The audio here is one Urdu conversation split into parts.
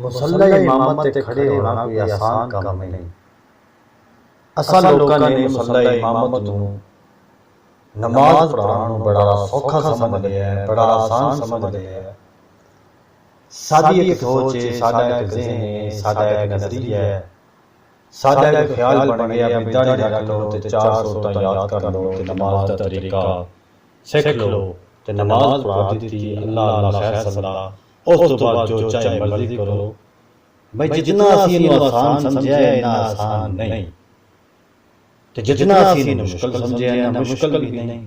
مصلی امامت تے کھڑے ہونا کوئی آسان کام نہیں۔ اساں لوکاں نے مصلی امامت نوں نماز پڑھان نوں بڑا سوکھا سمجھ لیا ہے، بڑا آسان سمجھ لیا ہے۔ سادی ایک سوچ ہے، سادہ ایک ذہن ہے، سادہ ایک نظریہ ہے، سادہ ایک خیال بن گیا بھی داڑھی رکھ لو تے 4 سورتاں یاد کر لو تے نماز دا طریقہ سیکھ لو تے نماز پڑھا دیتی، اللہ اللہ خیر صلاح، اس تو بعد جو چاہے مرضی کرو۔ بھئی جتنا اسی انہوں آسان سمجھا ہے اتنا آسان نہیں، تے جتنا اسی انہوں مشکل سمجھا ہے اتنا مشکل بھی نہیں۔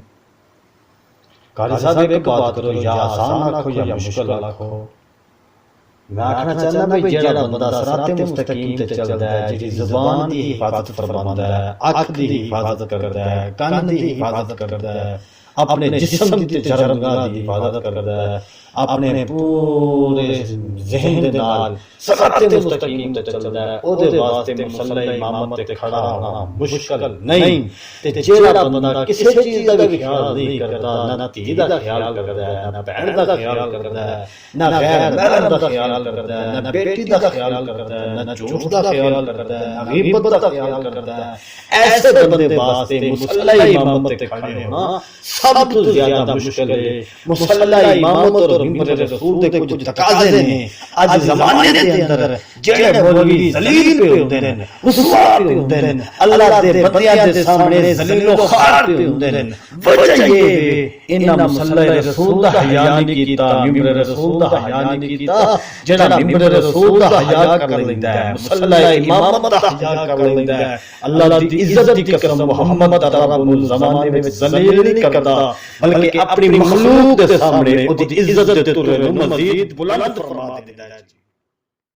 قاری صاحب ایک بات کرو، یا آسان آکھو یا مشکل آکھو۔ میں آکھنا چاہنا بھئی جڑا بندہ صراط مستقیم تے چلدا ہے، جڑی زبان دی حفاظت فرماندا ہے، اکھ دی حفاظت کردا ہے، کان دی حفاظت کردا ہے، اپنے جسم دی تے جرمگاہ دی حفاظت کردا ہے، اپنے پورے ذہن دے نال صراط مستقیم تے چلدا ہے، او دے واسطے مصلی امامت تے کھڑا ہونا مشکل نہیں۔ تے جڑا بندہ کسی چیز دا بھی خیال نہیں کردا، نہ دھی دا خیال کردا ہے، نہ بہن دا خیال کردا ہے، نہ غیر محرم دا خیال کردا ہے، نہ بیٹی دا خیال کردا ہے، نہ جھوٹ دا خیال کردا ہے، نہ غیبت دا خیال کردا ہے، ایسے بندے واسطے مصلی امامت تے کھڑے ہونا سب تو زیادہ مشکل ہے۔ مصلی امامت اور ممبر رسول دے کچھ تقاضے نے اج زمانے دے اندر جڑے مولوی ذلیل پہ ہوندے نے، رسوا پہ ہوندے نے، اللہ دے بندیاں دے سامنے ذلیل و خوار پہ ہوندے نے، وجہ یہ انہاں مصلی رسول دا حیا نہیں کیتا، ممبر رسول دا حیا نہیں کیتا۔ جڑا ممبر رسول دا حیا کر لیندا ہے، مصلی امامت دا حیا کر لیندا ہے، اللہ دی عزت دی قسم محمد رب الزمانے وچ ذلیل نہیں کردا، بلکہ اپنی مخلوق دے سامنے او دی عزت تے مزید بلند فرما دیندا ہے۔